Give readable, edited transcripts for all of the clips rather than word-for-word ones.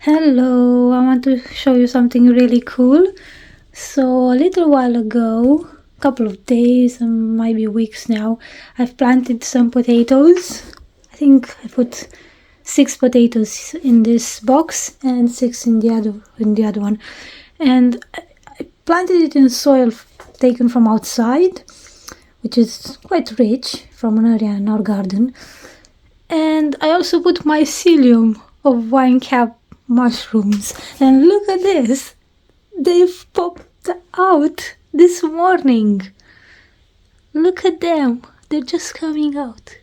Hello, I want to show you something really cool. So a little while ago, a couple of days and maybe weeks now, I've planted some potatoes. I think I put 6 potatoes in this box and 6 in the other one. And I planted it in soil taken from outside, which is quite rich from an area in our garden. And I also put mycelium of wine cap mushrooms, and look at this, they've popped out this morning. Look at them, they're just coming out.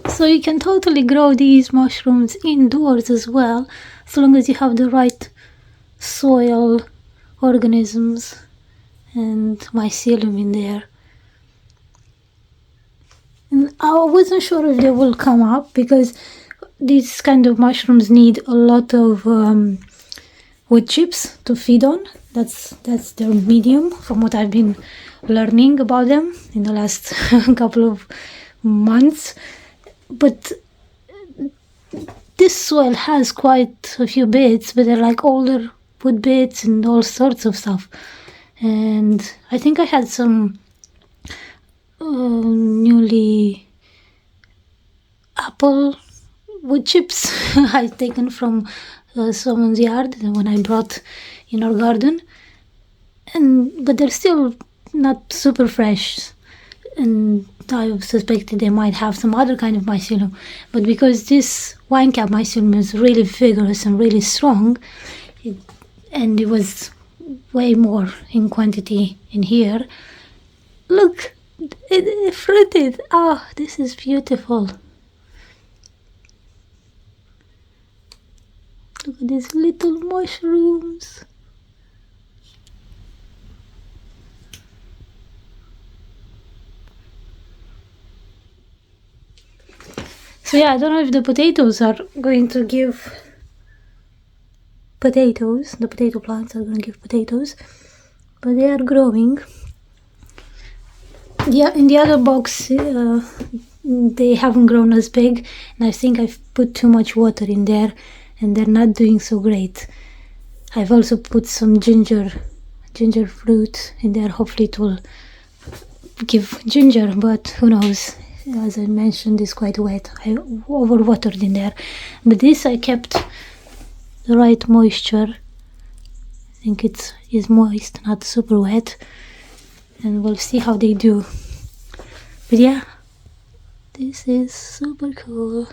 So you can totally grow these mushrooms indoors as well, as long as you have the right soil, organisms and mycelium in there. And I wasn't sure if they will come up because these kind of mushrooms need a lot of wood chips to feed on. That's their medium, from what I've been learning about them in the last couple of months. But this soil has quite a few bits, but they're like older wood bits and all sorts of stuff. And I think I had some newly apple wood chips I'd taken from someone's yard when I brought in our garden, but they're still not super fresh, and I suspected they might have some other kind of mycelium. But because this wine cap mycelium is really vigorous and really strong, and it was way more in quantity in here, look, it fruited. Oh, this is beautiful. Look at these little mushrooms. So yeah, I don't know if the potatoes are going to give potatoes. The potato plants are going to give potatoes, but they are growing. Yeah, in the other box, they haven't grown as big, and I think I've put too much water in there, and they're not doing so great. I've also put some ginger fruit in there. Hopefully it will give ginger, but who knows? As I mentioned, it's quite wet. I overwatered in there. But this I kept the right moisture. I think it is moist, not super wet. And we'll see how they do. But yeah, this is super cool.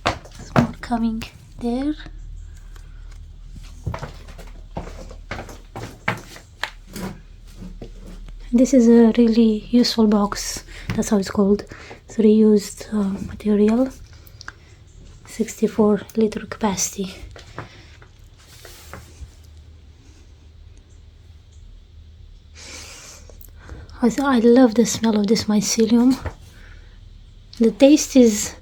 There's more coming there. This is a really useful box. That's how it's called. It's reused material. 64-liter capacity. I love the smell of this mycelium. The taste is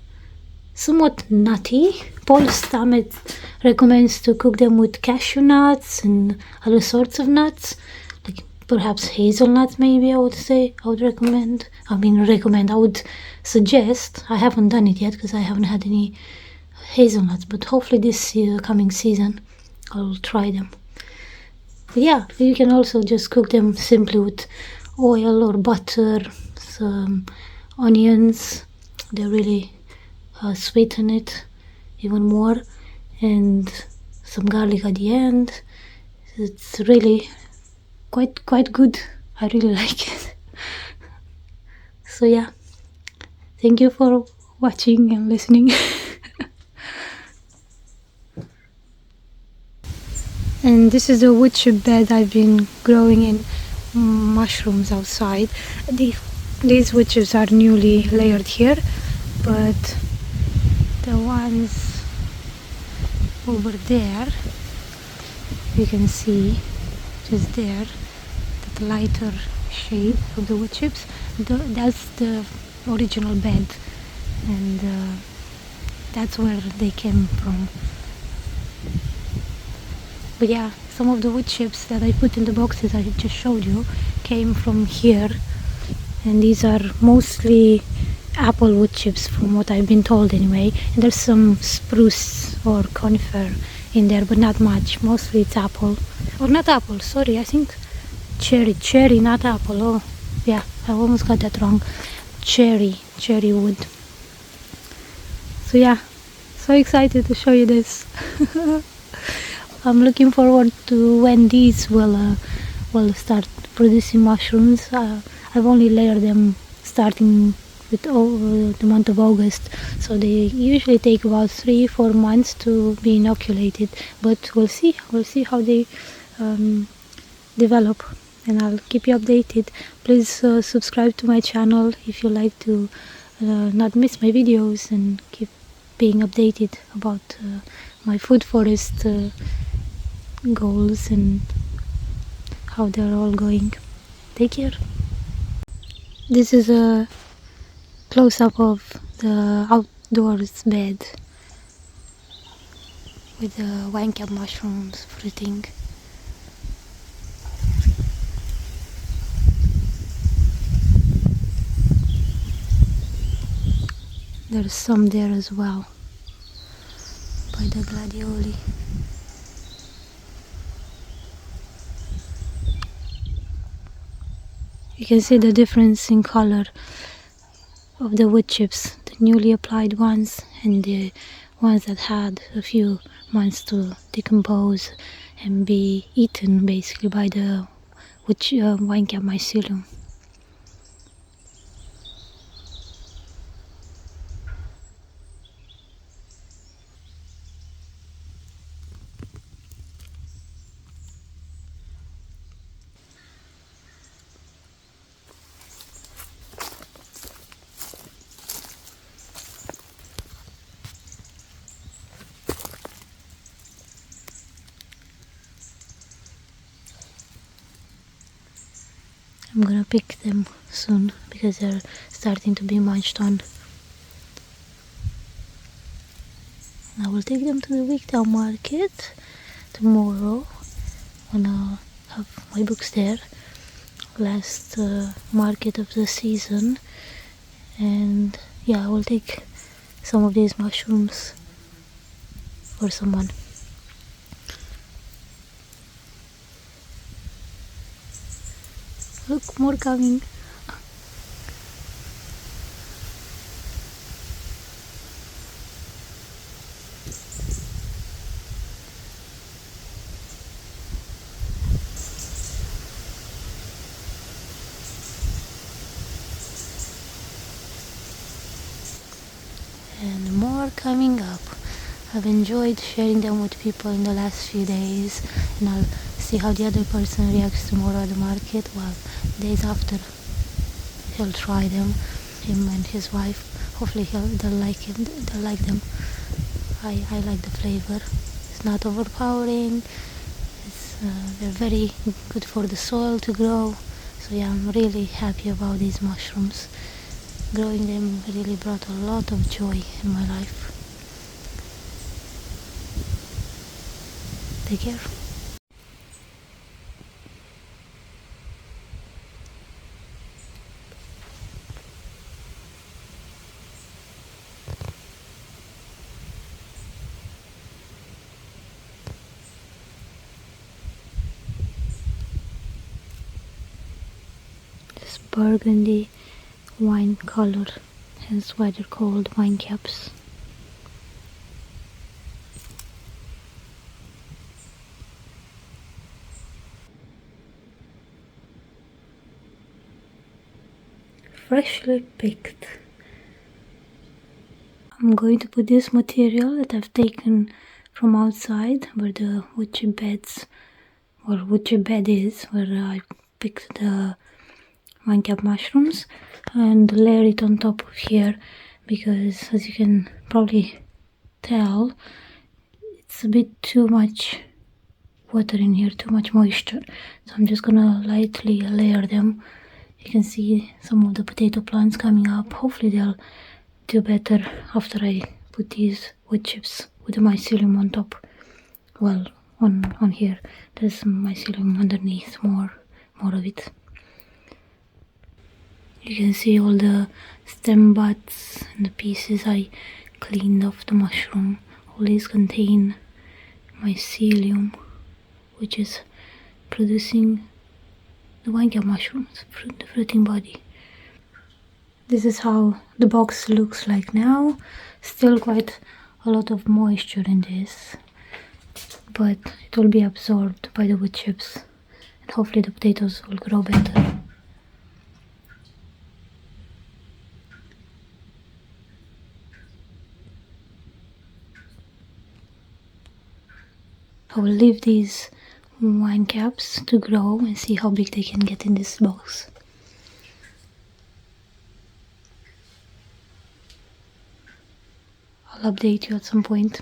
somewhat nutty. Paul Stamets recommends to cook them with cashew nuts and other sorts of nuts, like perhaps hazelnuts maybe. I would suggest. I haven't done it yet because I haven't had any hazelnuts, but hopefully this coming season I'll try them. But yeah, you can also just cook them simply with oil or butter, some onions. They really sweeten it even more, and some garlic at the end. It's really quite good. I really like it. So yeah, thank you for watching and listening. And this is the wood chip bed I've been growing in mushrooms outside. These wood chips are newly layered here, but the ones over there, you can see just there, that lighter shade of the wood chips, that's the original bed, and that's where they came from. But yeah, some of the wood chips that I put in the boxes I just showed you came from here, and these are mostly apple wood chips from what I've been told anyway, and there's some spruce or conifer in there, but not much. Mostly it's apple, or not apple, sorry, I think cherry, not apple. Oh yeah, I almost got that wrong. Cherry wood. So yeah, so excited to show you this. I'm looking forward to when these will start producing mushrooms. I've only layered them starting with the month of August, so they usually take about 3-4 months to be inoculated, but we'll see how they develop, and I'll keep you updated. Please subscribe to my channel if you like to not miss my videos and keep being updated about my food forest goals and how they're all going. Take care. This is a close-up of the outdoors bed with the wine cap mushrooms fruiting. There's some there as well by the gladioli. You can see the difference in color of the wood chips, the newly applied ones and the ones that had a few months to decompose and be eaten basically by the wine cap mycelium. I'm gonna pick them soon because they're starting to be munched on. I will take them to the weekday market tomorrow when I'll have my books there. Last market of the season, and yeah, I will take some of these mushrooms for someone. Look, more coming. And more coming up. I've enjoyed sharing them with people in the last few days, and I'll see how the other person reacts tomorrow at the market. Well, days after he'll try them, him and his wife. Hopefully they'll like them. I like the flavor. It's not overpowering. They're very good for the soil to grow. So yeah, I'm really happy about these mushrooms. Growing them really brought a lot of joy in my life. Take care. This burgundy wine color, hence why they're called wine caps. Freshly picked. I'm going to put this material that I've taken from outside where the wood chip beds, or wood chip bed is, where I picked the wine cap mushrooms, and layer it on top of here, because as you can probably tell, it's a bit too much water in here, too much moisture. So I'm just gonna lightly layer them. You can see some of the potato plants coming up. Hopefully they'll do better after I put these wood chips with the mycelium on top. Well, on here there's some mycelium underneath, more of it. You can see all the stem buds and the pieces I cleaned off the mushroom. All these contain mycelium, which is producing the vinegap mushrooms, the fruiting body. This is how the box looks like now. Still quite a lot of moisture in this, but it will be absorbed by the wood chips, and hopefully the potatoes will grow better. I will leave these wine caps to grow and see how big they can get in this box. I'll update you at some point.